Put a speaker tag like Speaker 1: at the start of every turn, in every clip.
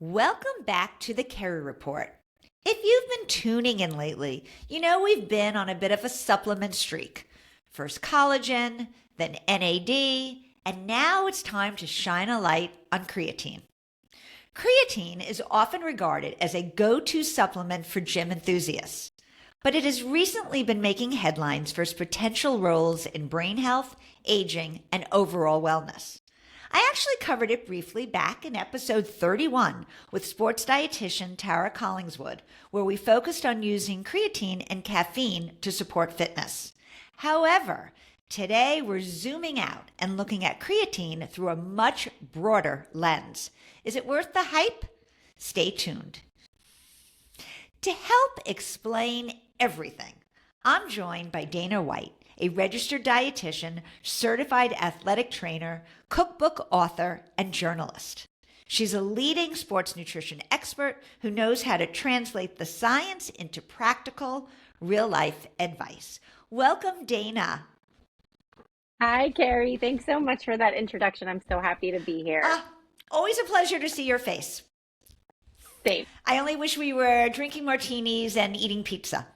Speaker 1: Welcome back to the Keri Report. If you've been tuning in lately, you know we've been on a bit of a supplement streak. First collagen, then NAD, and now it's time to shine a light on creatine. Creatine is often regarded as a go-to supplement for gym enthusiasts, but it has recently been making headlines for its potential roles in brain health, aging, and overall wellness. I actually covered it briefly back in episode 31 with sports dietitian Tara Collingswood, where we focused on using creatine and caffeine to support fitness. However, today we're zooming out and looking at creatine through a much broader lens. Is it worth the hype? Stay tuned. To help explain everything, I'm joined by Dana White, a registered dietitian, certified athletic trainer, cookbook author, and journalist. She's a leading sports nutrition expert who knows how to translate the science into practical, real-life advice. Welcome, Dana.
Speaker 2: Hi, Keri. Thanks so much for that introduction. I'm so happy to be here.
Speaker 1: Always a pleasure to see your face.
Speaker 2: Same.
Speaker 1: I only wish we were drinking martinis and eating pizza.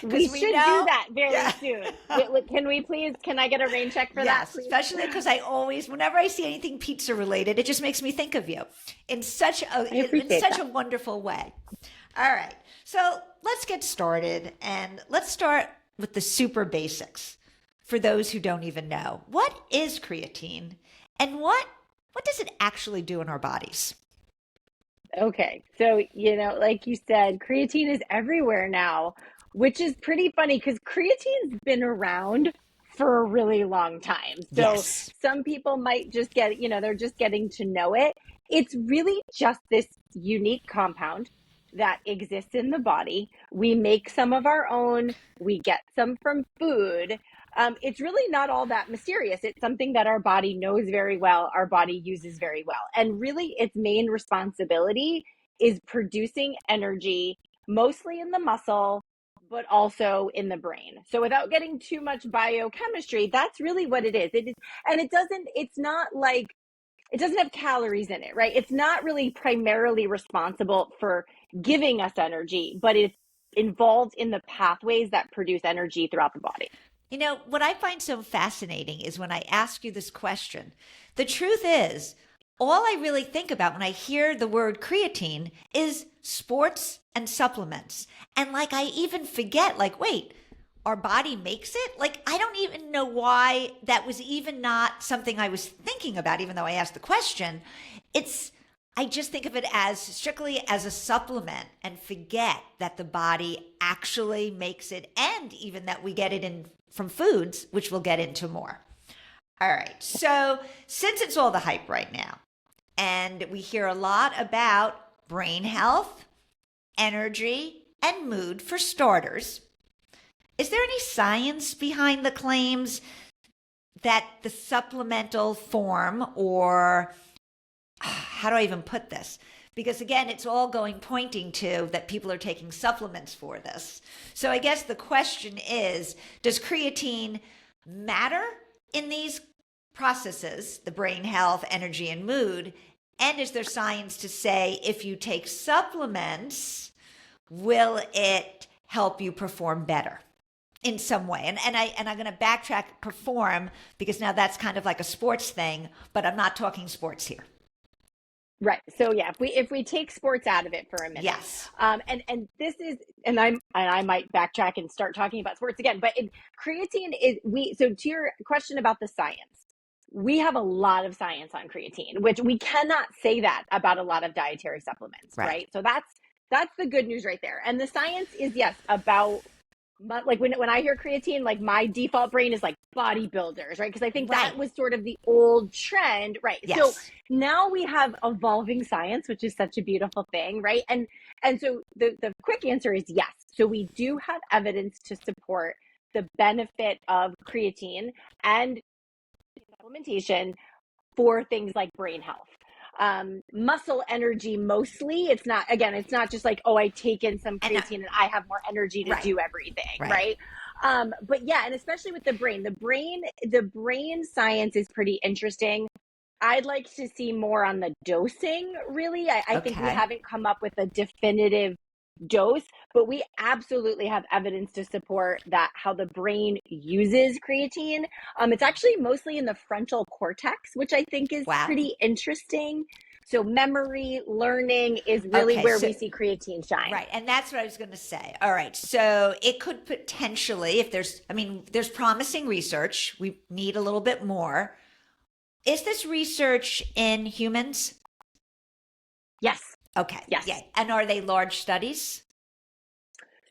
Speaker 2: We should do that very soon. Can I get a rain check for that, please?
Speaker 1: Especially because whenever I see anything pizza related, it just makes me think of you in such a wonderful way. All right. So let's get started, and let's start with the super basics for those who don't even know. What is creatine, and what does it actually do in our bodies?
Speaker 2: Okay. So, like you said, creatine is everywhere now, which is pretty funny because creatine's been around for a really long time. So Some people might just they're just getting to know it. It's really just this unique compound that exists in the body. We make some of our own. We get some from food. It's really not all that mysterious. It's something that our body knows very well, our body uses very well. And really its main responsibility is producing energy, mostly in the muscle, but also in the brain. So without getting too much biochemistry, that's really what it is. It doesn't have calories in it, right? It's not really primarily responsible for giving us energy, but it's involved in the pathways that produce energy throughout the body.
Speaker 1: You know, what I find so fascinating is when I ask you this question, the truth is, all I really think about when I hear the word creatine is sports and supplements. And I even forget, wait, our body makes it? I don't even know why that was even not something I was thinking about, even though I asked the question. I just think of it as strictly as a supplement and forget that the body actually makes it, and even that we get it from foods, which we'll get into more. All right. So since it's all the hype right now, and we hear a lot about brain health, energy, and mood for starters, is there any science behind the claims that the supplemental form, or how do I even put this? Because again, it's all pointing to that people are taking supplements for this. So I guess the question is, does creatine matter in these processes, the brain health, energy, and mood? And is there science to say if you take supplements, will it help you perform better in some way? And I'm going to backtrack perform, because now that's kind of like a sports thing, but I'm not talking sports here.
Speaker 2: Right. So yeah, if we take sports out of it for a minute,
Speaker 1: yes.
Speaker 2: And this is, and I might backtrack and start talking about sports again, but creatine is so to your question about the science, we have a lot of science on creatine, which we cannot say that about a lot of dietary supplements, right? So that's the good news right there. And the science is, yes, about, when I hear creatine, my default brain is bodybuilders, right? Because I think that was sort of the old trend, right?
Speaker 1: Yes.
Speaker 2: So now we have evolving science, which is such a beautiful thing, right? And so the quick answer is yes. So we do have evidence to support the benefit of creatine and supplementation for things like brain health. Muscle energy mostly. It's not just I take in some creatine and I have more energy to do everything, right? But yeah, and especially with the brain science is pretty interesting. I'd like to see more on the dosing, really. I think we
Speaker 1: Okay.
Speaker 2: haven't come up with a definitive dose, but we absolutely have evidence to support that how the brain uses creatine. It's actually mostly in the frontal cortex, which I think is
Speaker 1: Wow.
Speaker 2: pretty interesting. So memory, learning is really
Speaker 1: Okay.
Speaker 2: where
Speaker 1: So,
Speaker 2: we see creatine shine.
Speaker 1: right. And that's what I was going to say. All right. So it could potentially, if there's, I mean, there's promising research. We need a little bit more. Is this research in humans?
Speaker 2: Yes.
Speaker 1: Okay.
Speaker 2: Yes.
Speaker 1: Yeah. And are they large studies?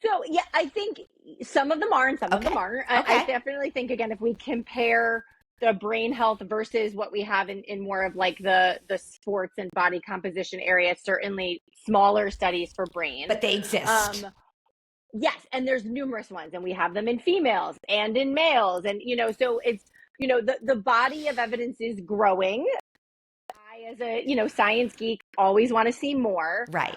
Speaker 2: So yeah, I think some of them are and some of them
Speaker 1: Okay.
Speaker 2: aren't. I
Speaker 1: Okay.
Speaker 2: definitely think, again, if we compare the brain health versus what we have in more of like the sports and body composition area, certainly smaller studies for brain.
Speaker 1: But they exist.
Speaker 2: Yes, and there's numerous ones, and we have them in females and in males, and so it's the body of evidence is growing. I, as a science geek, always want to see more.
Speaker 1: Right.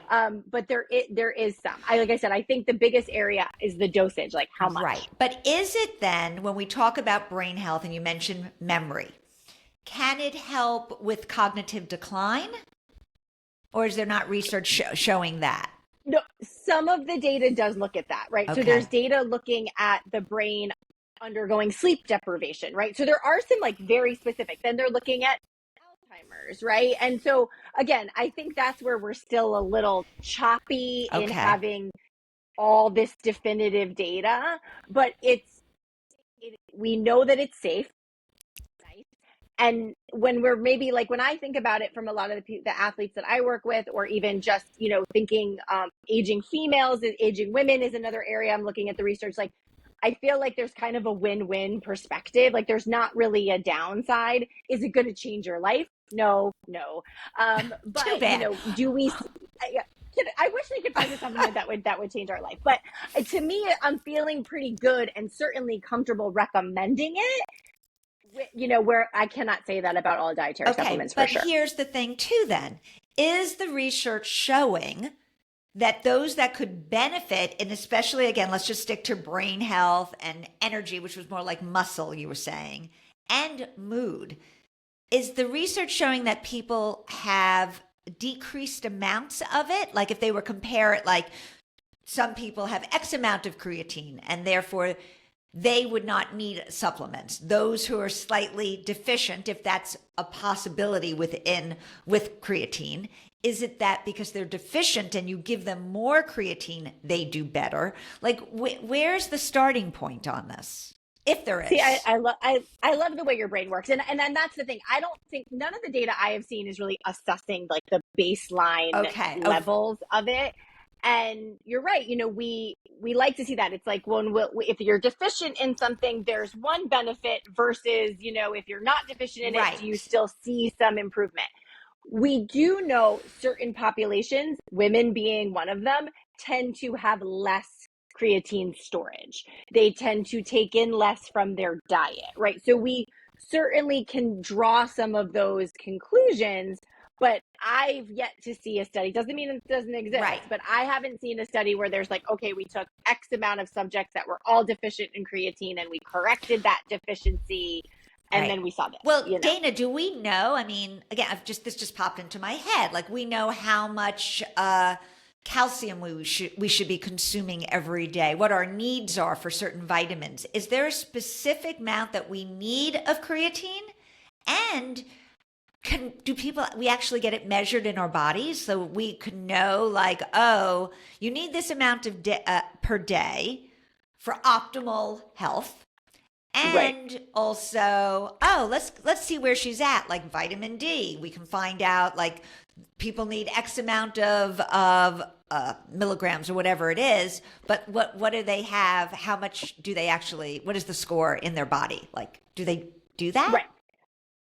Speaker 2: But there is some. Like I said, I think the biggest area is the dosage, like how
Speaker 1: Right.
Speaker 2: much.
Speaker 1: But is it then, when we talk about brain health and you mentioned memory, can it help with cognitive decline? Or is there not research showing that?
Speaker 2: No, some of the data does look at that, right? So
Speaker 1: Okay.
Speaker 2: there's data looking at the brain undergoing sleep deprivation, right? So there are some like very specific. Then they're looking at Alzheimer's, right? And so again, I think that's where we're still a little choppy in
Speaker 1: Okay.
Speaker 2: having all this definitive data, but we know that it's safe. And when we're maybe like, when I think about it from a lot of the athletes that I work with, or even just, thinking aging females, aging women is another area I'm looking at the research. Like, I feel like there's kind of a win-win perspective. Like, there's not really a downside. Is it going to change your life? No, no. But,
Speaker 1: Too bad.
Speaker 2: do we, I wish we could find a supplement that would change our life. But to me, I'm feeling pretty good and certainly comfortable recommending it. Where I cannot say that about all dietary supplements for sure.
Speaker 1: But here's the thing too then. Is the research showing that those that could benefit, and especially, again, let's just stick to brain health and energy, which was more like muscle, you were saying, and mood, is the research showing that people have decreased amounts of it? Like if they were compare it, like some people have X amount of creatine and therefore they would not need supplements. Those who are slightly deficient, if that's a possibility with creatine, is it that because they're deficient and you give them more creatine, they do better? Like, where's the starting point on this? If there is.
Speaker 2: See, I love the way your brain works. And that's the thing. I don't think none of the data I have seen is really assessing like the baseline levels of it. And you're right. We like to see that. It's like if you're deficient in something, there's one benefit versus, if you're not deficient in it, do you still see some improvement? We do know certain populations, women being one of them, tend to have less creatine storage. They tend to take in less from their diet, right? So we certainly can draw some of those conclusions. But I've yet to see a study. Doesn't mean it doesn't exist, right? But I haven't seen a study where there's like, okay, we took X amount of subjects that were all deficient in creatine and we corrected that deficiency and then we saw this.
Speaker 1: Well, Dana, do we know? I mean, again, this just popped into my head. Like we know how much calcium we should be consuming every day, what our needs are for certain vitamins. Is there a specific amount that we need of creatine? And we actually get it measured in our bodies so we can know like, oh, you need this amount of per day for optimal health. And also, let's see where she's at, like vitamin D. We can find out like people need X amount of milligrams or whatever it is, but what do they have? How much do they actually, what is the score in their body? Like, do they do that?
Speaker 2: Right.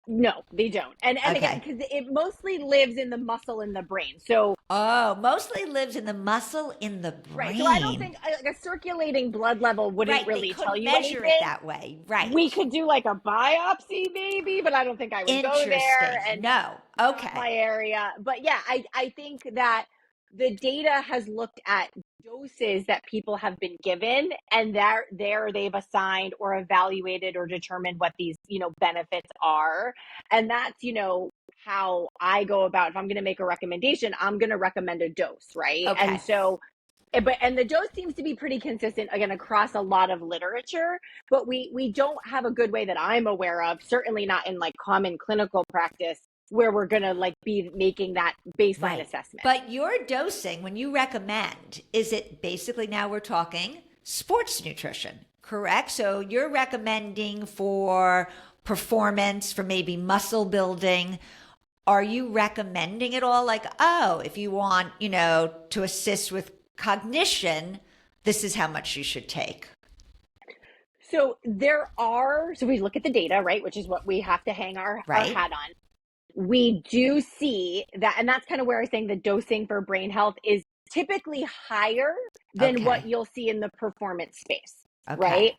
Speaker 2: No, they don't. And again, because it mostly lives in the muscle in the brain. So
Speaker 1: mostly lives in the muscle in the brain.
Speaker 2: Right. So I don't think like a circulating blood level wouldn't really tell you anything.
Speaker 1: Measure it that way. Right.
Speaker 2: We could do like a biopsy maybe, but I don't think I would go there. And
Speaker 1: no. Okay.
Speaker 2: My area. But yeah, I think that the data has looked at doses that people have been given, and there they've assigned or evaluated or determined what these benefits are, and that's how I go about, if I'm going to make a recommendation, I'm going to recommend a dose, right?
Speaker 1: Okay.
Speaker 2: And so, and the dose seems to be pretty consistent, again, across a lot of literature, but we don't have a good way that I'm aware of, certainly not in like common clinical practice, where we're going to like be making that baseline assessment.
Speaker 1: But your dosing, when you recommend, is it basically, now we're talking sports nutrition, correct? So you're recommending for performance, for maybe muscle building. Are you recommending it all like, oh, if you want, to assist with cognition, this is how much you should take?
Speaker 2: So so we look at the data, right, which is what we have to hang our hat on. We do see that, and that's kind of where I was saying the dosing for brain health is typically higher than what you'll see in the performance space, right?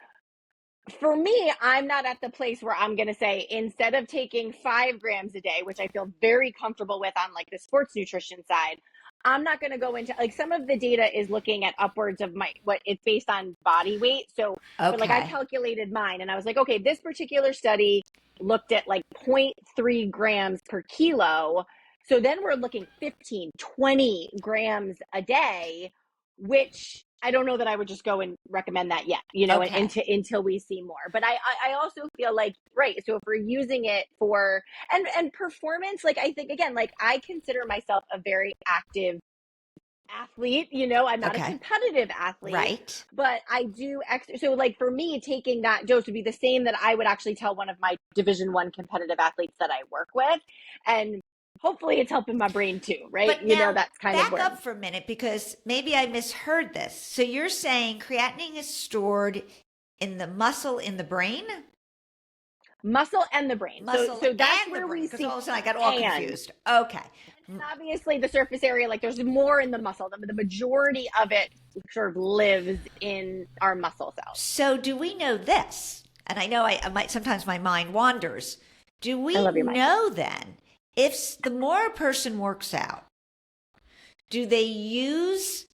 Speaker 2: For me, I'm not at the place where I'm going to say, instead of taking 5 grams a day, which I feel very comfortable with on like the sports nutrition side, I'm not going to go into, like, some of the data is looking at upwards of what it's based on body weight. So but like I calculated mine and I was like, okay, this particular study looked at like 0.3 grams per kilo. So then we're looking 15, 20 grams a day, which I don't know that I would just go and recommend that yet, until we see more. But I also feel like, right, so if we're using it for, and performance, like, I think, again, like, I consider myself a very active athlete, I'm not a competitive athlete,
Speaker 1: right?
Speaker 2: But I do, so like for me, taking that dose would be the same that I would actually tell one of my Division I competitive athletes that I work with. And hopefully it's helping my brain too, right?
Speaker 1: But now,
Speaker 2: that's kind of
Speaker 1: back up for a minute, because maybe I misheard this. So you're saying creatinine is stored in the muscle in the brain?
Speaker 2: Muscle and the brain. So that's where we see.
Speaker 1: All of a sudden I got all confused. Okay.
Speaker 2: And obviously the surface area, like, there's more in the muscle. The majority of it sort of lives in our muscle cells.
Speaker 1: So do we know this? And I know I might, sometimes my mind wanders. Do we know then, if the more a person works out, do they use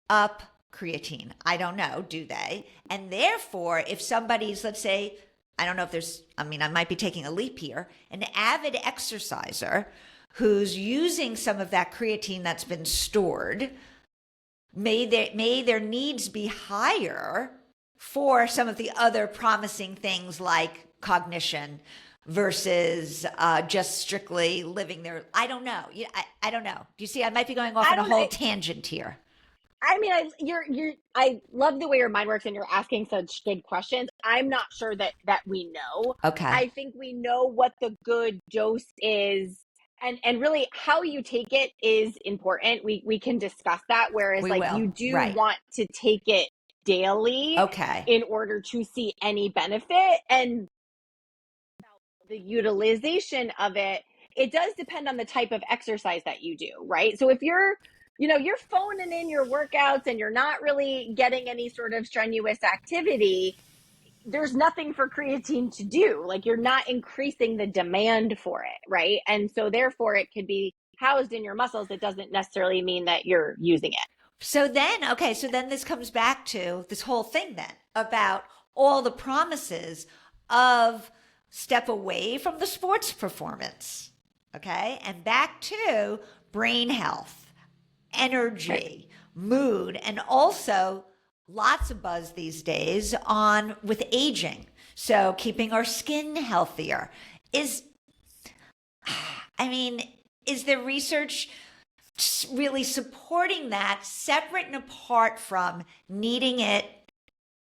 Speaker 1: up creatine? I don't know. Do they? And therefore, if somebody's, let's say, I don't know if there's, I might be taking a leap here, an avid exerciser who's using some of that creatine that's been stored, may their needs be higher for some of the other promising things like cognition versus just strictly living their, I don't know. I don't know. Do you see, I might be going off on a whole tangent here.
Speaker 2: I love the way your mind works and you're asking such good questions. I'm not sure that we know.
Speaker 1: Okay.
Speaker 2: I think we know what the good dose is, and really how you take it is important. We can discuss that. Whereas you do want to take it daily, in order to see any benefit, and the utilization of it does depend on the type of exercise that you do, right? So if you're phoning in your workouts and you're not really getting any sort of strenuous activity, there's nothing for creatine to do. Like, you're not increasing the demand for it, right? And so therefore it could be housed in your muscles. It doesn't necessarily mean that you're using it.
Speaker 1: So then this comes back to this whole thing then about all the promises of step away from the sports performance, and back to brain health, energy, mood, and also lots of buzz these days with aging. So keeping our skin healthier is there research really supporting that, separate and apart from needing it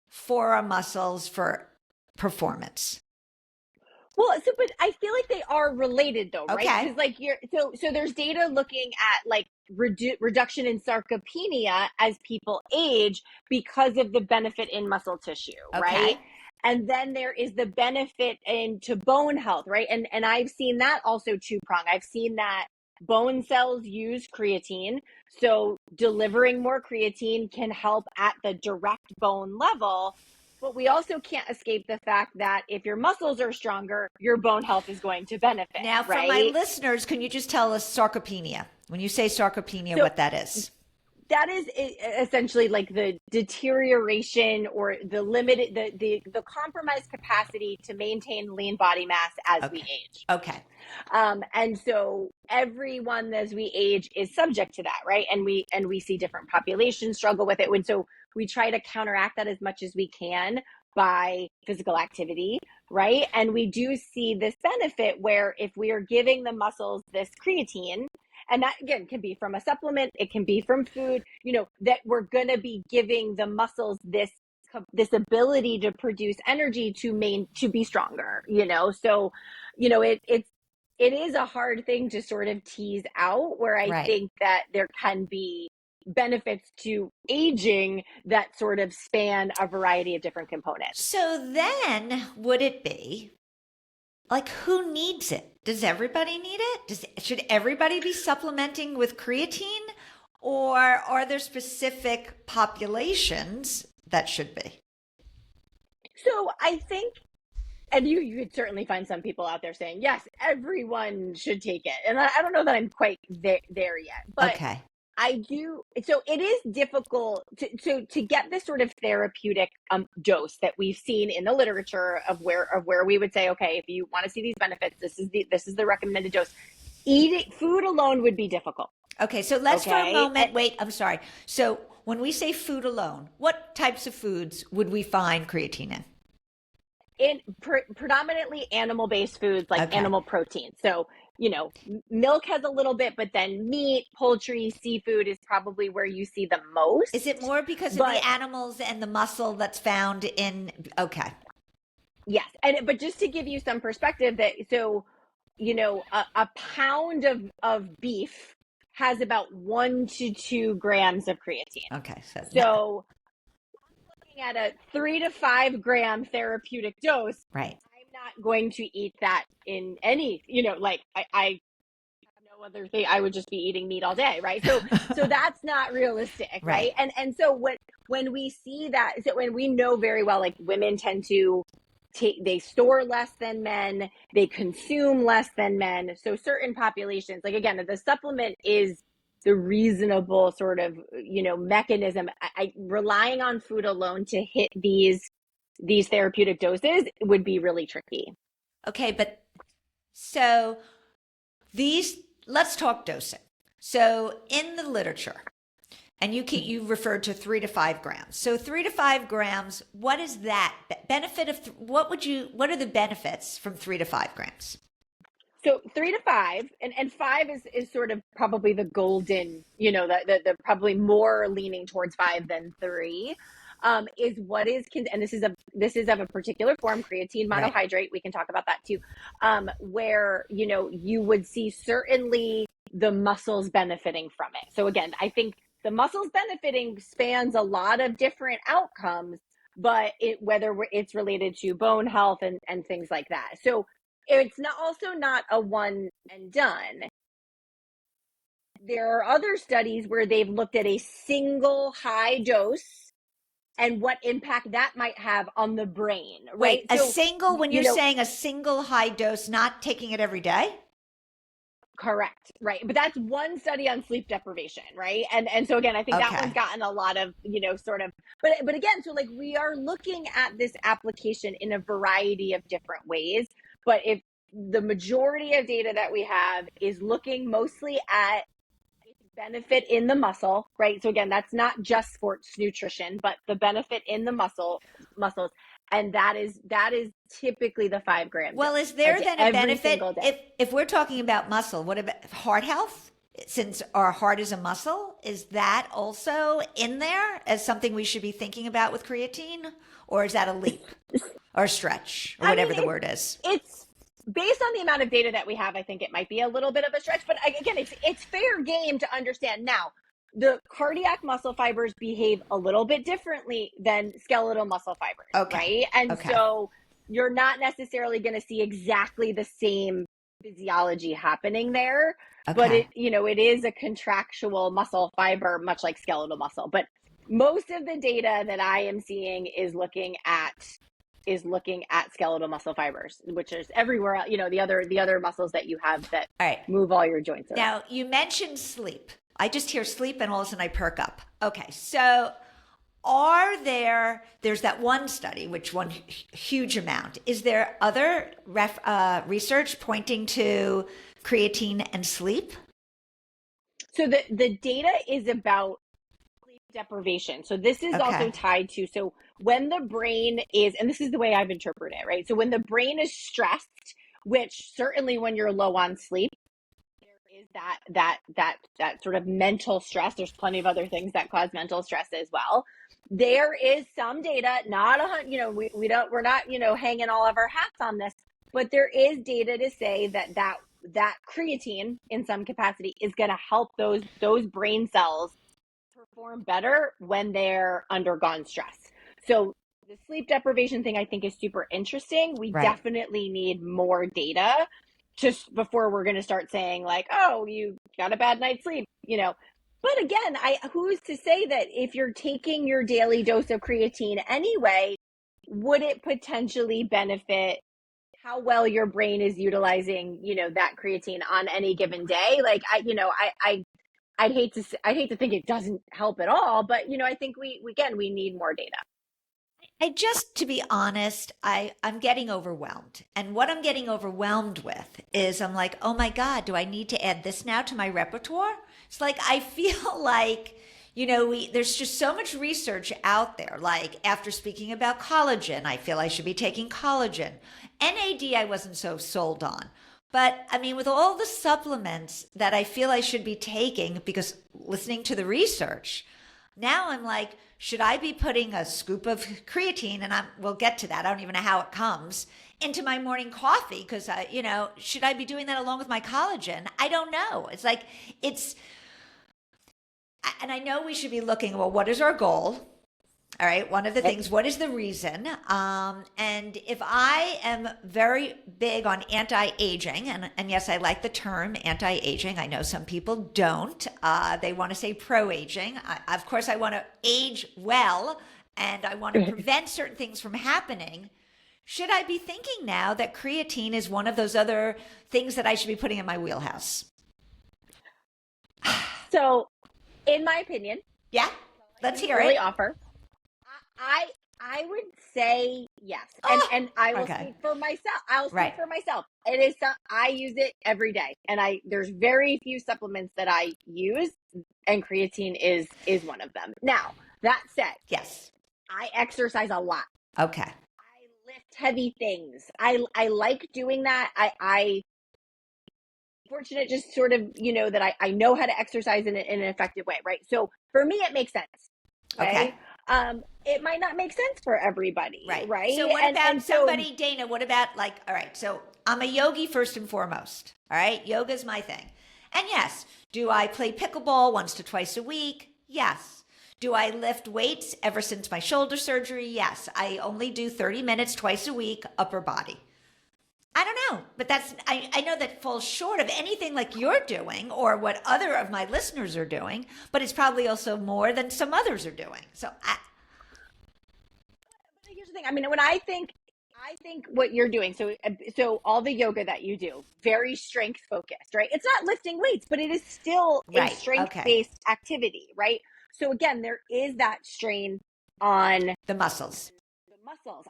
Speaker 1: for our muscles for performance?
Speaker 2: Well, but I feel like they are related though, right? Because so there's data looking at like reduction in sarcopenia as people age because of the benefit in muscle tissue, right? And then there is the benefit into bone health, right? And I've seen that also two-prong. I've seen that bone cells use creatine, so delivering more creatine can help at the direct bone level. But we also can't escape the fact that if your muscles are stronger, your bone health is going to benefit.
Speaker 1: Now, for my listeners, can you just tell us sarcopenia? When you say sarcopenia, what that is?
Speaker 2: that is essentially like the deterioration or the limited, the compromised capacity to maintain lean body mass as we age.
Speaker 1: Okay.
Speaker 2: And so everyone as we age is subject to that, right? And we see different populations struggle with it. And so we try to counteract that as much as we can by physical activity, right? And we do see this benefit where if we are giving the muscles this creatine, and that again can be from a supplement, it can be from food, that we're going to be giving the muscles this ability to produce energy to be stronger, so it is a hard thing to sort of tease out, where I think that there can be benefits to aging that sort of span a variety of different components.
Speaker 1: So then would it be like, who needs it? Does everybody need it? Should everybody be supplementing with creatine, or are there specific populations that should be?
Speaker 2: So I think, and you could certainly find some people out there saying, yes, everyone should take it. And I don't know that I'm quite there yet, but
Speaker 1: okay.
Speaker 2: I do. So it is difficult to get this sort of therapeutic dose that we've seen in the literature of where we would say, okay, if you want to see these benefits, this is the recommended dose. Eating food alone would be difficult.
Speaker 1: Okay, so let's for a moment wait. I'm sorry. So when we say food alone, what types of foods would we find creatine in?
Speaker 2: In predominantly animal-based foods, like animal protein. So, milk has a little bit, but then meat, poultry, seafood is probably where you see the most.
Speaker 1: Is it more because of the animals and the muscle that's found in? Okay.
Speaker 2: Yes. But just to give you some perspective, a pound of beef has about 1 to 2 grams of creatine.
Speaker 1: Okay.
Speaker 2: So looking at a 3 to 5 gram therapeutic dose,
Speaker 1: right?
Speaker 2: I'm not going to eat that in any, I have no other thing. I would just be eating meat all day, right? So that's not realistic, right? And so when we see that, so when we know very well, like women tend to they store less than men, they consume less than men. So certain populations, like again, the supplement is the reasonable sort of, mechanism. I relying on food alone to hit these therapeutic doses would be really tricky.
Speaker 1: Okay, but so let's talk dosing. So in the literature, and you referred to 3 to 5 grams. So 3 to 5 grams, what is that benefit of, what are the benefits from 3 to 5 grams?
Speaker 2: So 3 to 5, and 5 is sort of probably the golden, the probably more leaning towards 5 than 3, is what is, and this is of a particular form, creatine monohydrate. Right. We can talk about that too, where, you would see certainly the muscles benefiting from it. So again, I think the muscles benefiting spans a lot of different outcomes, but whether it's related to bone health and things like that. So it's also not a one and done. There are other studies where they've looked at a single high dose and what impact that might have on the brain, right?
Speaker 1: Wait, when you're saying a single high dose, not taking it every day?
Speaker 2: Correct. Right. But that's one study on sleep deprivation. Right. And so again, I think that one's gotten a lot of, sort of, but again, so like we are looking at this application in a variety of different ways, but if the majority of data that we have is looking mostly at benefit in the muscle, right? So again, that's not just sports nutrition, but the benefit in the muscles. And that is typically the 5 grams.
Speaker 1: Well, is there then a benefit if we're talking about muscle? What about heart health? Since our heart is a muscle, is that also in there as something we should be thinking about with creatine, or is that a leap or a stretch or whatever the word is?
Speaker 2: It's based on the amount of data that we have. I think it might be a little bit of a stretch, but again, it's fair game to understand now. The cardiac muscle fibers behave a little bit differently than skeletal muscle fibers, right? And so you're not necessarily going to see exactly the same physiology happening there, but it is a contractual muscle fiber, much like skeletal muscle. But most of the data that I am seeing is looking at skeletal muscle fibers, which is everywhere else, the other muscles that you have that move all your joints around.
Speaker 1: Now, you mentioned sleep. I just hear sleep and all of a sudden I perk up. Okay, so there's that one study, which one huge amount. Is there other research pointing to creatine and sleep?
Speaker 2: So the data is about sleep deprivation. So this is also tied to, so when the brain is, and this is the way I've interpreted it, right? So when the brain is stressed, which certainly when you're low on sleep, there is that sort of mental stress. There's plenty of other things that cause mental stress as well. There is some data, not we're not, hanging all of our hats on this, but there is data to say that creatine in some capacity is going to help those brain cells perform better when they're undergone stress. So the sleep deprivation thing I think is super interesting. We definitely need more data just before we're going to start saying like, oh, you got a bad night's sleep, But again, who's to say that if you're taking your daily dose of creatine anyway, would it potentially benefit how well your brain is utilizing, that creatine on any given day? Like I'd hate to think it doesn't help at all, but I think we need more data.
Speaker 1: To be honest, I'm getting overwhelmed. And what I'm getting overwhelmed with is I'm like, oh my God, do I need to add this now to my repertoire? It's like, I feel like, there's just so much research out there. Like after speaking about collagen, I feel I should be taking collagen. NAD, I wasn't so sold on. But I mean, with all the supplements that I feel I should be taking, because listening to the research, now I'm like, should I be putting a scoop of creatine, and we'll get to that, I don't even know how it comes, into my morning coffee? Because, should I be doing that along with my collagen? I don't know. It's like, and I know we should be looking, well, what is our goal? All right. One of the things, what is the reason? And if I am very big on anti-aging, and yes, I like the term anti-aging. I know some people don't. They want to say pro-aging. Of course, I want to age well, and I want to prevent certain things from happening. Should I be thinking now that creatine is one of those other things that I should be putting in my wheelhouse?
Speaker 2: So, in my opinion,
Speaker 1: let's hear
Speaker 2: really
Speaker 1: it.
Speaker 2: Offer. I would say yes, and I will speak for myself. I'll speak for myself. It is I use it every day, and there's very few supplements that I use, and creatine is one of them. Now that said,
Speaker 1: yes,
Speaker 2: I exercise a lot.
Speaker 1: Okay,
Speaker 2: I lift heavy things. I like doing that. I fortunate just sort of that I know how to exercise in an effective way, right? So for me, it makes sense. Okay. It might not make sense for everybody, right?
Speaker 1: So what about somebody, Dana, what about all right, so I'm a yogi first and foremost, all right? Yoga's my thing. And yes, do I play pickleball once to twice a week? Yes. Do I lift weights ever since my shoulder surgery? Yes. I only do 30 minutes twice a week, upper body. I don't know, but I know that falls short of anything like you're doing or what other of my listeners are doing, but it's probably also more than some others are doing. So
Speaker 2: here's the thing. I mean, when I think what you're doing, so all the yoga that you do, very strength focused, right? It's not lifting weights, but it is still a strength-based activity, right? So again, there is that strain on
Speaker 1: the muscles.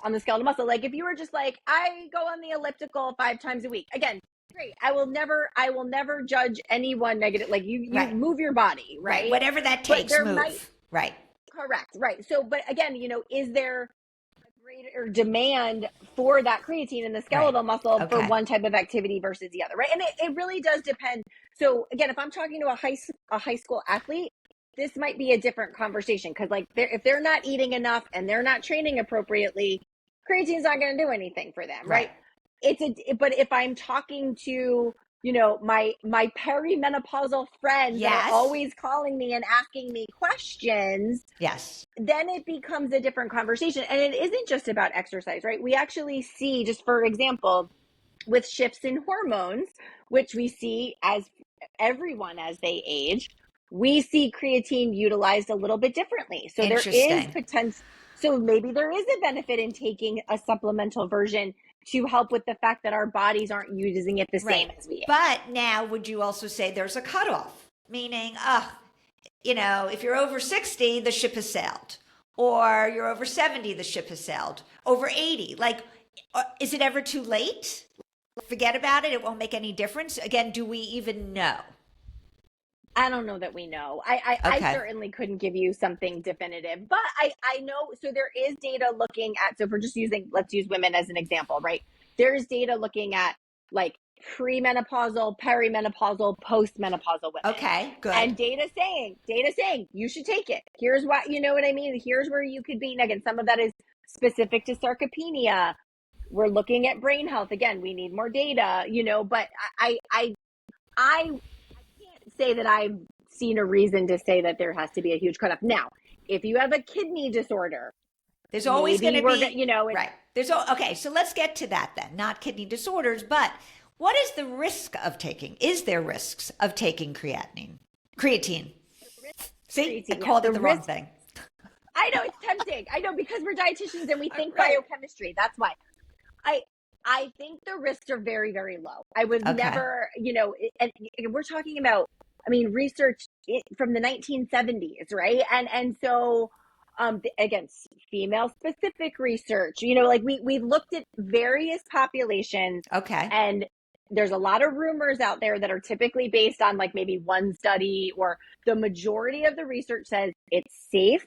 Speaker 2: On the skeletal muscle. Like if you were just like, I go on the elliptical 5 times a week, again, great. I will never judge anyone negative. Like you move your body, right?
Speaker 1: Whatever that takes, move.
Speaker 2: Correct. Right. So, but again, is there a greater demand for that creatine in the skeletal muscle for one type of activity versus the other, right? And it really does depend. So again, if I'm talking to a high school athlete, this might be a different conversation because if they're not eating enough and they're not training appropriately, creatine's not going to do anything for them, right? But if I'm talking to, my perimenopausal friends that are always calling me and asking me questions, then it becomes a different conversation. And it isn't just about exercise, right? We actually see, just for example, with shifts in hormones, which we see as everyone as they age, we see creatine utilized a little bit differently. So there is potential. So maybe there is a benefit in taking a supplemental version to help with the fact that our bodies aren't using it the same as we age.
Speaker 1: But now, would you also say there's a cutoff? meaning, if you're over 60, the ship has sailed. Or you're over 70, the ship has sailed. Over 80, like, is it ever too late? Forget about it. It won't make any difference. Again, do we even know?
Speaker 2: I don't know that we know. I certainly couldn't give you something definitive, but I know, so there is data looking at, so if we're just let's use women as an example, right? There's data looking at like premenopausal, perimenopausal, postmenopausal women.
Speaker 1: Okay, good.
Speaker 2: And data saying you should take it. Here's what, you know what I mean? Here's where you could be. And again, some of that is specific to sarcopenia. We're looking at brain health. Again, we need more data, but I can't say that I've seen a reason to say that there has to be a huge cutoff. Now, if you have a kidney disorder,
Speaker 1: there's always going to be,
Speaker 2: right.
Speaker 1: Okay, so let's get to that then. Not kidney disorders, but what is the risk of taking? Is there risks of taking creatine? See, I called it the wrong thing.
Speaker 2: I know, it's tempting. I know, because we're dietitians and we think biochemistry. That's why. I think the risks are very, very low. I would never, and we're talking about, research from the 1970s, right? And so, again, female specific research, we looked at various populations.
Speaker 1: Okay.
Speaker 2: And there's a lot of rumors out there that are typically based on like maybe one study, or the majority of the research says it's safe.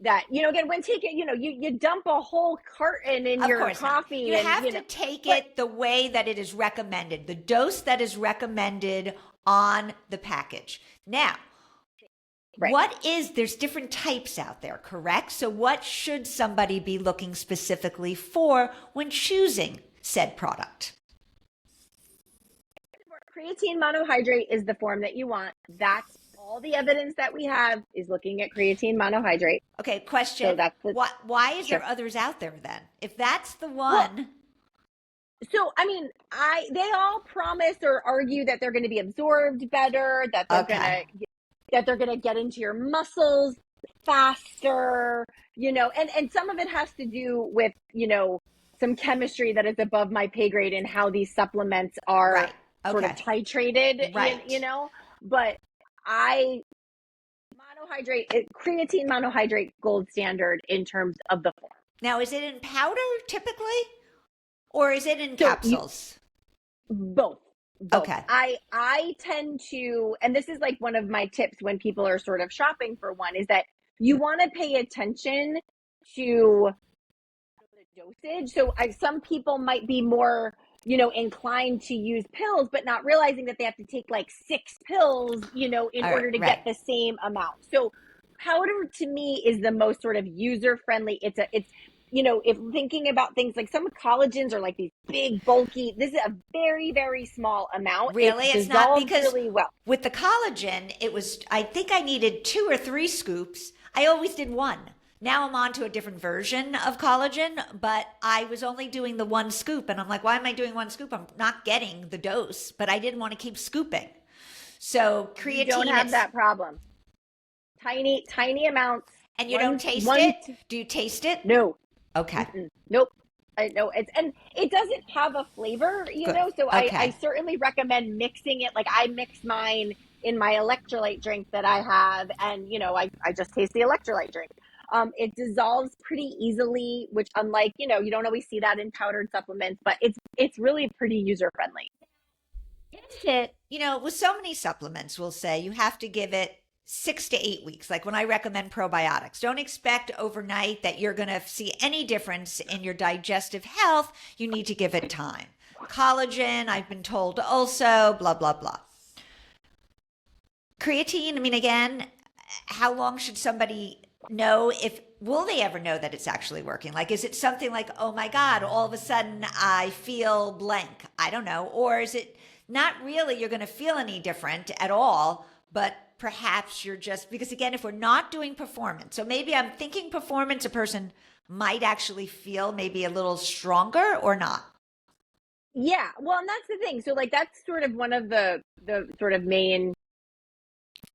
Speaker 2: That, again, when taking, you dump a whole carton in your coffee.
Speaker 1: You have to take it the way that it is recommended, the dose that is recommended on the package. Now, there's different types out there, correct? So what should somebody be looking specifically for when choosing said product?
Speaker 2: Creatine monohydrate is the form that you want. That's all the evidence that we have is looking at creatine monohydrate.
Speaker 1: Okay, question. So why is there others out there then? If that's the one.
Speaker 2: Well, so, they all promise or argue that they're going to be absorbed better, that they're going to get into your muscles faster, and some of it has to do with, some chemistry that is above my pay grade and how these supplements are sort of titrated, but creatine monohydrate gold standard in terms of the form.
Speaker 1: Now, is it in powder typically, or is it in capsules?
Speaker 2: Both. Okay. I tend to, and this is like one of my tips when people are sort of shopping for one, is that you want to pay attention to the dosage. So some people might be more inclined to use pills, but not realizing that they have to take like 6 pills, in order to get the same amount. So powder to me is the most sort of user friendly. It's if thinking about things like some collagens are like these big bulky, this is a very, very small amount.
Speaker 1: Really? It's not, because
Speaker 2: really well.
Speaker 1: With the collagen, I think I needed 2 or 3 scoops. I always did 1. Now I'm on to a different version of collagen, but I was only doing the 1 scoop. And I'm like, why am I doing 1 scoop? I'm not getting the dose, but I didn't want to keep scooping. So creatine. You
Speaker 2: don't have that problem. Tiny amounts.
Speaker 1: And you don't taste it? Do you taste it?
Speaker 2: No.
Speaker 1: Okay.
Speaker 2: Nope. I know and it doesn't have a flavor, so I certainly recommend mixing it. Like I mix mine in my electrolyte drink that I have, and I just taste the electrolyte drink. It dissolves pretty easily, which unlike, you don't always see that in powdered supplements, but it's really pretty user friendly.
Speaker 1: With so many supplements, we'll say you have to give it 6 to 8 weeks. Like when I recommend probiotics, don't expect overnight that you're going to see any difference in your digestive health. You need to give it time. Collagen, I've been told also, blah, blah, blah. Creatine, again, how long should somebody know will they ever know that it's actually working? Like, is it something like, oh my God, all of a sudden I feel blank? I don't know. Or is it not really you're going to feel any different at all, but perhaps you're just, because again, if we're not doing performance, so maybe I'm thinking performance, a person might actually feel maybe a little stronger or not.
Speaker 2: Yeah. Well, and that's the thing. So like, that's sort of one of the sort of main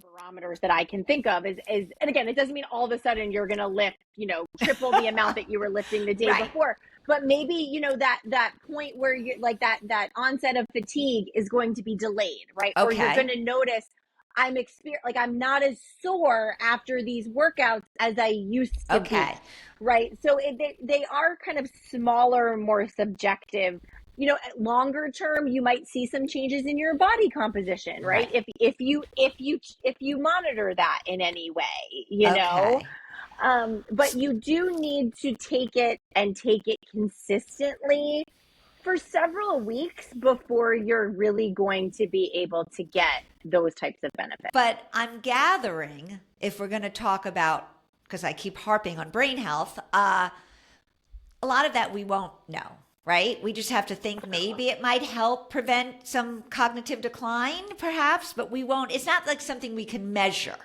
Speaker 2: barometers that I can think of is, and again, it doesn't mean all of a sudden you're going to lift, triple the amount that you were lifting the day before, but maybe, that point where you like that onset of fatigue is going to be delayed, right?
Speaker 1: Okay.
Speaker 2: Or you're going to notice I'm not as sore after these workouts as I used to be, right? So they are kind of smaller, more subjective. Longer term, you might see some changes in your body composition, right? If you monitor that in any way. But you do need to take it consistently for several weeks before you're really going to be able to get those types of benefits.
Speaker 1: But I'm gathering, if we're going to talk about, because I keep harping on brain health, a lot of that we won't know, right? We just have to think maybe it might help prevent some cognitive decline, perhaps, but we won't. It's not like something we can measure.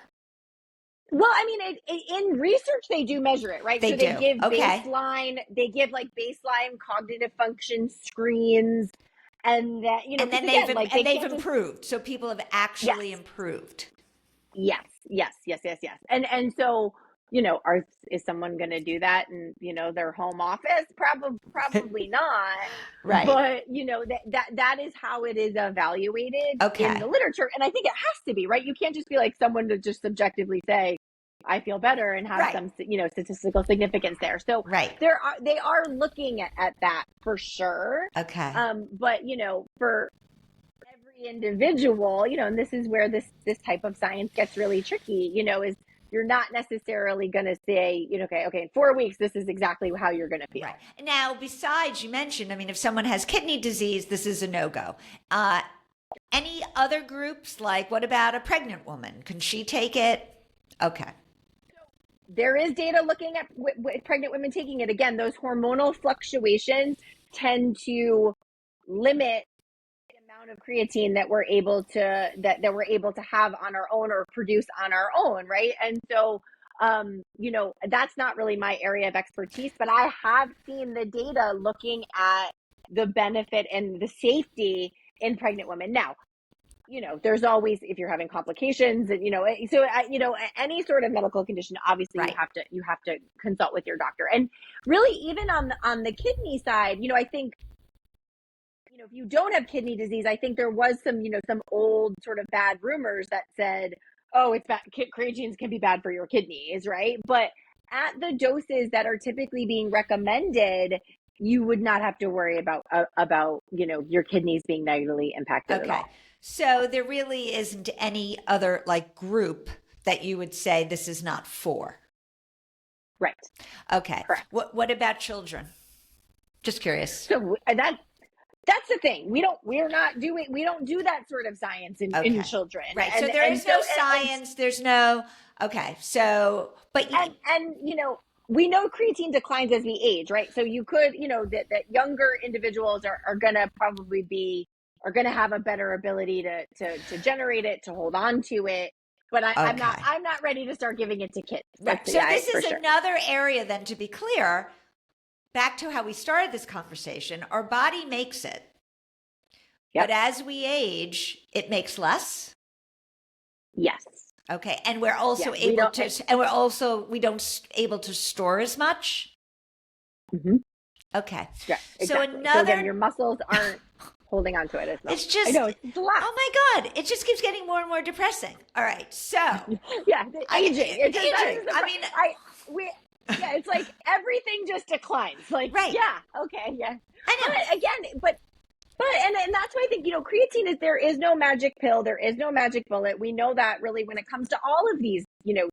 Speaker 2: Well, I mean, in research, they do measure it, right?
Speaker 1: They
Speaker 2: give
Speaker 1: baseline.
Speaker 2: They give like baseline cognitive function screens, and that
Speaker 1: and then they've improved. So people have actually improved.
Speaker 2: Yes. And so is someone going to do that in their home office? Probably not.
Speaker 1: Right.
Speaker 2: But that is how it is evaluated in the literature, and I think it has to be, right. You can't just be like someone to just subjectively say I feel better and have some statistical significance there. So they are looking at that for sure. But for every individual, and this is where this type of science gets really tricky, is you're not necessarily going to say, okay, in 4 weeks, this is exactly how you're going to feel.
Speaker 1: Right. Now, besides, you mentioned, I mean, if someone has kidney disease, this is a no-go. Any other groups, like what about a pregnant woman? Can she take it? Okay.
Speaker 2: There is data looking at pregnant women taking it. Again, those hormonal fluctuations tend to limit amount of creatine that we're able to have on our own or produce on our own, right? And so that's not really my area of expertise, but I have seen the data looking at the benefit and the safety in pregnant women. Now, there's always, if you're having complications and any sort of medical condition, obviously you have to consult with your doctor. And really, even on the kidney side, I think if you don't have kidney disease, I think there was some old sort of bad rumors that said, oh, it's bad, creatines can be bad for your kidneys, right? But at the doses that are typically being recommended, you would not have to worry about your kidneys being negatively impacted at all.
Speaker 1: So there really isn't any other group that you would say this is not for.
Speaker 2: Right.
Speaker 1: Okay.
Speaker 2: Correct.
Speaker 1: What about children? Just curious.
Speaker 2: So that's the thing. We don't do that sort of science in children.
Speaker 1: Right. So there is no science. There's no. Okay. So, but
Speaker 2: we know creatine declines as we age, right? So you could, that younger individuals are going to probably are going to have a better ability to generate it, to hold on to it. But I'm not ready to start giving it to kids.
Speaker 1: Right. So this is another area then, to be clear, back to how we started this conversation, our body makes it. Yep. But as we age, it makes less.
Speaker 2: Yes.
Speaker 1: Okay. And we're also we don't able to store as much.
Speaker 2: Mm-hmm.
Speaker 1: Okay.
Speaker 2: Yeah, exactly.
Speaker 1: So again,
Speaker 2: your muscles aren't holding on to it as much.
Speaker 1: It's just,
Speaker 2: I know, it's a lot.
Speaker 1: Oh my God. It just keeps getting more and more depressing. All right. So
Speaker 2: aging.
Speaker 1: Aging.
Speaker 2: It's like everything just declines. Like,
Speaker 1: right.
Speaker 2: Yeah. Okay. Yeah.
Speaker 1: I know.
Speaker 2: But that's why I think, creatine there is no magic pill. There is no magic bullet. We know that really when it comes to all of these,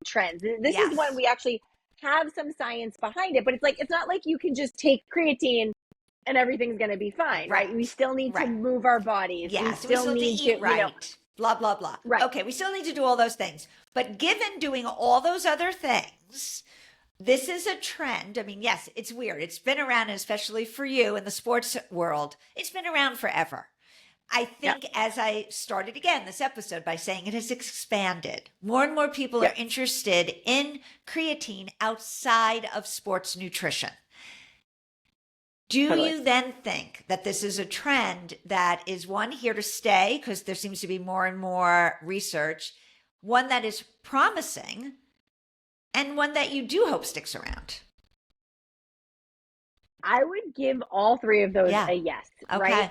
Speaker 2: trends. This is one we actually have some science behind it, but it's not like you can just take creatine and everything's going to be fine, right? We still need to move our bodies.
Speaker 1: Yes, we still need to eat right. Blah, blah, blah.
Speaker 2: Right.
Speaker 1: Okay, we still need to do all those things. But given doing all those other things, this is a trend. I mean, yes, it's weird. It's been around, especially for you in the sports world. It's been around forever. I think as I started again this episode by saying it has expanded. More and more people are interested in creatine outside of sports nutrition. Do you then think that this is a trend that is one here to stay, because there seems to be more and more research, one that is promising, and one that you do hope sticks around?
Speaker 2: I would give all three of those a yes, right?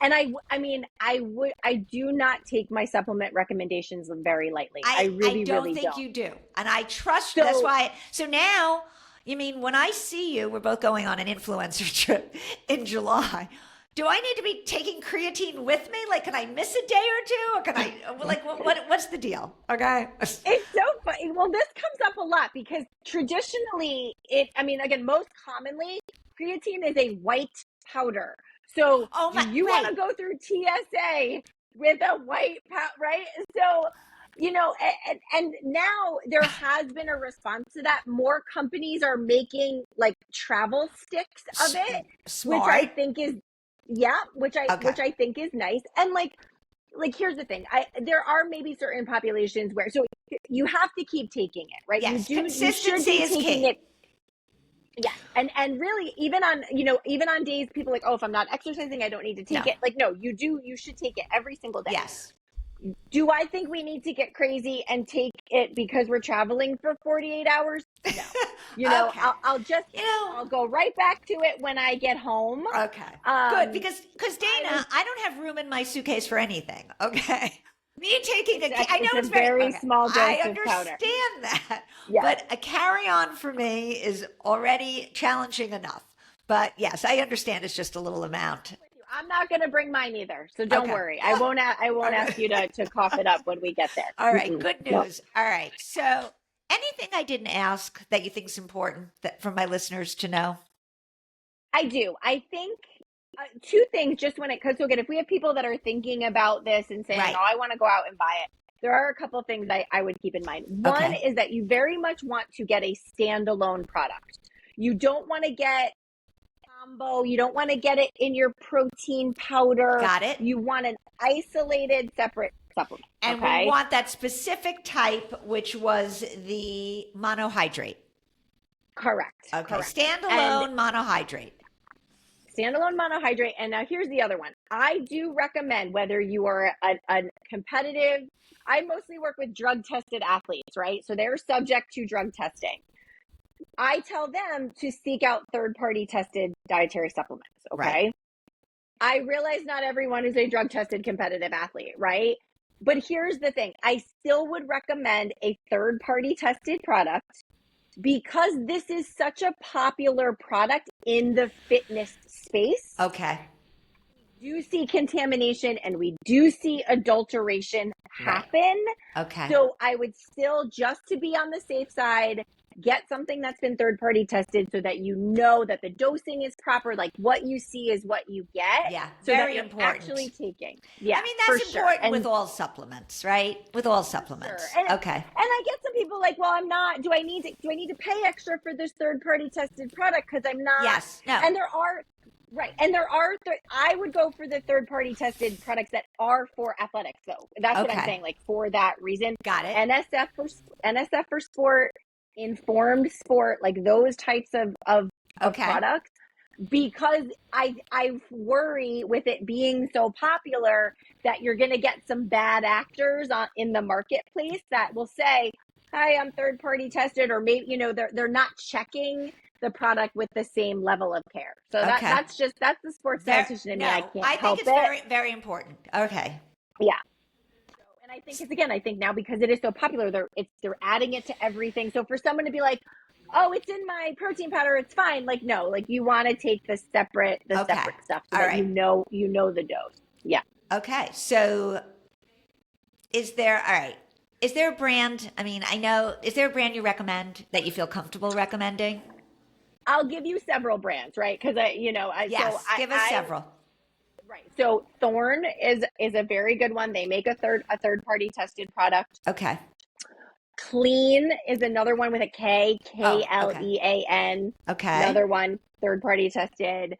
Speaker 2: And I do not take my supplement recommendations very lightly. I
Speaker 1: I
Speaker 2: really,
Speaker 1: don't
Speaker 2: really
Speaker 1: think
Speaker 2: don't.
Speaker 1: you do. And I trust you. That's why. So now, you mean, when I see you, we're both going on an influencer trip in July. Do I need to be taking creatine with me? Like, can I miss a day or two? Or can I, like, what's the deal? Okay.
Speaker 2: It's so funny. Well, this comes up a lot because traditionally, again, most commonly, creatine is a white powder. So
Speaker 1: Oh,
Speaker 2: do
Speaker 1: my,
Speaker 2: you want
Speaker 1: right.
Speaker 2: to go through TSA with a white powder, right? So, and now there has been a response to that. More companies are making like travel sticks of it, which
Speaker 1: Smart.
Speaker 2: I think is, yeah, which I think is nice. And like here's the thing, there are maybe certain populations where, so you have to keep taking it, right?
Speaker 1: Yes.
Speaker 2: You should
Speaker 1: Consistency
Speaker 2: be
Speaker 1: is
Speaker 2: taking
Speaker 1: key.
Speaker 2: it. Yes. And really, even on days people are like, oh, if I'm not exercising, I don't need to take
Speaker 1: No.
Speaker 2: it. Like, no, you should take it every single day.
Speaker 1: Yes.
Speaker 2: Do I think we need to get crazy and take it because we're traveling for 48 hours? No.
Speaker 1: Okay.
Speaker 2: I'll go right back to it when I get home.
Speaker 1: Okay. Good. Because Dana, I don't have room in my suitcase for anything. Okay. Me taking I know it's
Speaker 2: very
Speaker 1: okay,
Speaker 2: small dose
Speaker 1: I
Speaker 2: of powder.
Speaker 1: understand that.
Speaker 2: Yes.
Speaker 1: But a carry-on for me is already challenging enough. But yes, I understand it's just a little amount.
Speaker 2: I'm not going to bring mine either, so don't
Speaker 1: Okay.
Speaker 2: worry. I won't ask you to cough it up when we get there.
Speaker 1: All right, good news. All right. So, anything I didn't ask that you think is important that for my listeners to know?
Speaker 2: I do. I think two things just when it comes to, again, if we have people that are thinking about this and saying,
Speaker 1: Right.
Speaker 2: oh, I want to go out and buy it, there are a couple of things I would keep in mind. One is that you very much want to get a standalone product. You don't want to get combo. You don't want to get it in your protein powder.
Speaker 1: Got it.
Speaker 2: You want an isolated, separate supplement.
Speaker 1: And we want that specific type, which was the monohydrate.
Speaker 2: Correct.
Speaker 1: Okay.
Speaker 2: Correct.
Speaker 1: Standalone monohydrate.
Speaker 2: Standalone monohydrate. And now here's the other one. I do recommend, whether you are a competitive, I mostly work with drug tested athletes, right? So they're subject to drug testing. I tell them to seek out third-party tested dietary supplements, okay? Right. I realize not everyone is a drug-tested competitive athlete, right? But here's the thing. I still would recommend a third-party tested product because this is such a popular product in the fitness space.
Speaker 1: Okay.
Speaker 2: We do see contamination and we do see adulteration happen.
Speaker 1: Right. Okay.
Speaker 2: So I would still, just to be on the safe side, get something that's been third-party tested so that you know that the dosing is proper. Like, what you see is what you get.
Speaker 1: Yeah,
Speaker 2: so
Speaker 1: very
Speaker 2: that you're
Speaker 1: important.
Speaker 2: Actually taking. Yeah,
Speaker 1: I mean, that's important
Speaker 2: sure.
Speaker 1: with all supplements, right? With all supplements.
Speaker 2: Sure.
Speaker 1: Okay.
Speaker 2: And I get some people like, well, I'm not. Do I need to pay extra for this third-party tested product because I'm not?
Speaker 1: Yes. No.
Speaker 2: And there are. Right. And there are, I would go for the third-party tested products that are for athletics, though. That's what I'm saying, like, for that reason.
Speaker 1: Got it.
Speaker 2: NSF for sport, informed sport, like those types of products. Because I worry with it being so popular that you're going to get some bad actors in the marketplace that will say, hi, I'm third-party tested, or maybe, they're not checking the product with the same level of care. So that's the sports dietitian in me. I can't help it.
Speaker 1: I think it's very, very important. Okay.
Speaker 2: Yeah. And I think now because it is so popular, they're adding it to everything. So for someone to be like, oh, it's in my protein powder, it's fine. Like, no, like you want to take the separate stuff so that you know the dose. Yeah.
Speaker 1: Okay. So is there a brand? I mean, is there a brand you recommend that you feel comfortable recommending?
Speaker 2: I'll give you several brands, right? Because
Speaker 1: give us several.
Speaker 2: Right. So Thorne is a very good one. They make a third party tested product.
Speaker 1: Okay.
Speaker 2: Clean is another one with a K, Klean.
Speaker 1: Okay.
Speaker 2: Another one, third party tested.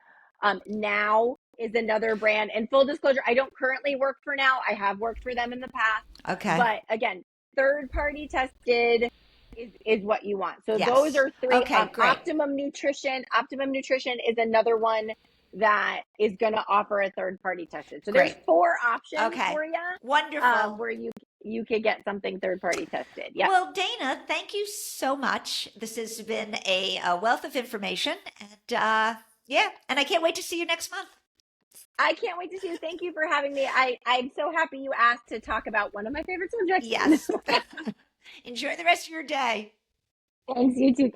Speaker 2: Now is another brand. And full disclosure, I don't currently work for Now. I have worked for them in the past.
Speaker 1: Okay.
Speaker 2: But again, third party tested is what you want. So those are three.
Speaker 1: Okay, great.
Speaker 2: Optimum Nutrition is another one that is going to offer a third party tested. So there's 4 options for you.
Speaker 1: Wonderful.
Speaker 2: Where you could get something third party tested. Yeah.
Speaker 1: Well, Dana, thank you so much. This has been a wealth of information, and and I can't wait to see you next month.
Speaker 2: I can't wait to see you. Thank you for having me. I'm so happy you asked to talk about one of my favorite subjects.
Speaker 1: Yes. Enjoy the rest of your day.
Speaker 2: Thanks, you too.